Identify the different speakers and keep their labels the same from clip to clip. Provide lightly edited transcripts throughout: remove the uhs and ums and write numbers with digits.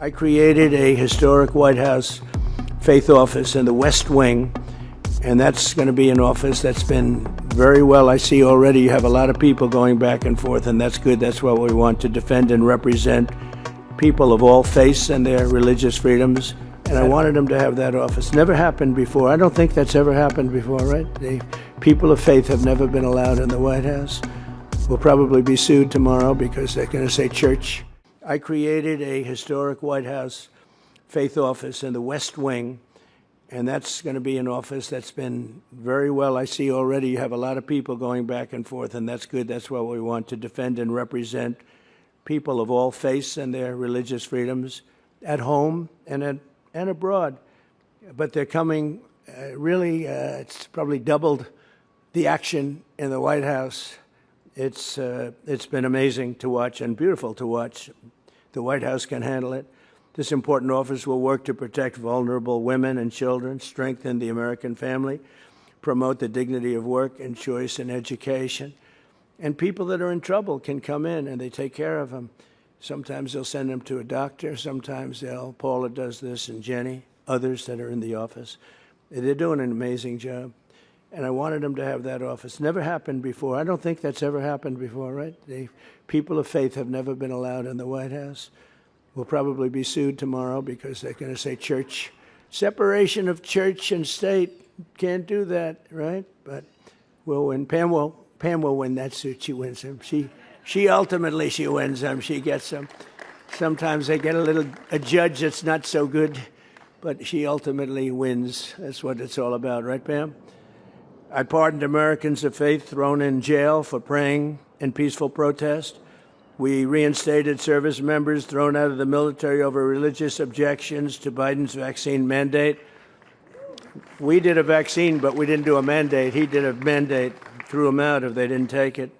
Speaker 1: I created a historic White House faith office in the West Wing, and that's going to be an office that's been very well. I see already you have a lot of people going back and forth, and that's good. That's what we want, to defend and represent people of all faiths and their religious freedoms. And I wanted them to have that office. Never happened before. I don't think that's ever happened before, right? The people of faith have never been allowed in the White House. We'll probably be sued tomorrow because they're going to say church. I created a historic White House faith office in the West Wing, and that's going to be an office that's been very well. I see already you have a lot of people going back and forth, and that's good. That's what we want, to defend and represent people of all faiths and their religious freedoms at home and abroad. But they're coming, it's probably doubled the action in the White House. It's been amazing to watch and beautiful to watch. The White House can handle it. This important office will work to protect vulnerable women and children, strengthen the American family, promote the dignity of work and choice in education. And people that are in trouble can come in and they take care of them. Sometimes they'll send them to a doctor. Sometimes Paula does this, and Jenny, others that are in the office. They're doing an amazing job. And I wanted them to have that office. Never happened before. I don't think that's ever happened before, right? The people of faith have never been allowed in the White House. We'll probably be sued tomorrow because they're going to say church. Separation of church and state. Can't do that, right? But we'll win. Pam will win that suit. She wins them. She ultimately wins them. She gets them. Sometimes they get a judge that's not so good, but she ultimately wins. That's what it's all about, right, Pam? I pardoned Americans of faith thrown in jail for praying in peaceful protest. We reinstated service members thrown out of the military over religious objections to Biden's vaccine mandate. We did a vaccine, but we didn't do a mandate. He did a mandate, threw them out if they didn't take it.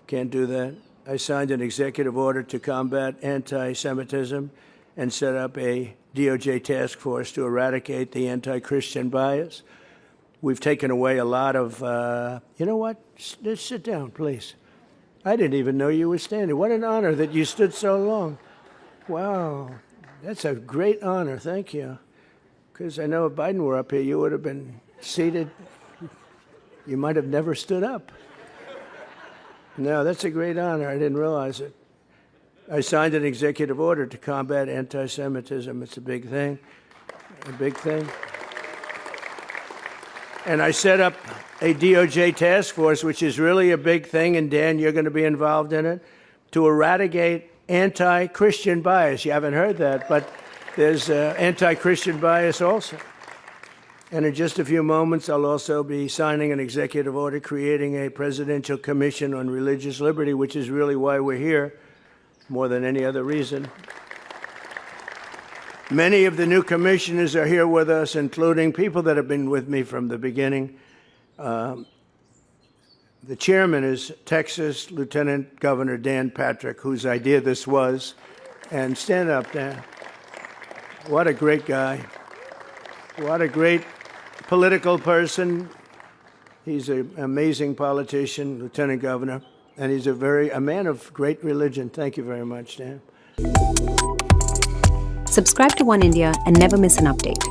Speaker 1: Can't do that. I signed an executive order to combat anti-Semitism and set up a DOJ task force to eradicate the anti-Christian bias. We've taken away a lot of, you know what? Just sit down, please. I didn't even know you were standing. What an honor that you stood so long. Wow, that's a great honor. Thank you. Because I know if Biden were up here, you would have been seated. You might have never stood up. No, that's a great honor. I didn't realize it. I signed an executive order to combat anti-Semitism. It's a big thing, a big thing. And I set up a DOJ task force, which is really a big thing, and Dan, you're going to be involved in it, to eradicate anti-Christian bias. You haven't heard that, but there's anti-Christian bias also. And in just a few moments, I'll also be signing an executive order creating a presidential commission on religious liberty, which is really why we're here, more than any other reason. Many of the new commissioners are here with us, including people that have been with me from the beginning. The chairman is Texas Lieutenant Governor Dan Patrick, whose idea this was. And stand up, Dan. What a great guy. What a great political person. He's an amazing politician, Lieutenant Governor, and he's a man of great religion. Thank you very much, Dan.
Speaker 2: Subscribe to Oneindia and never miss an update.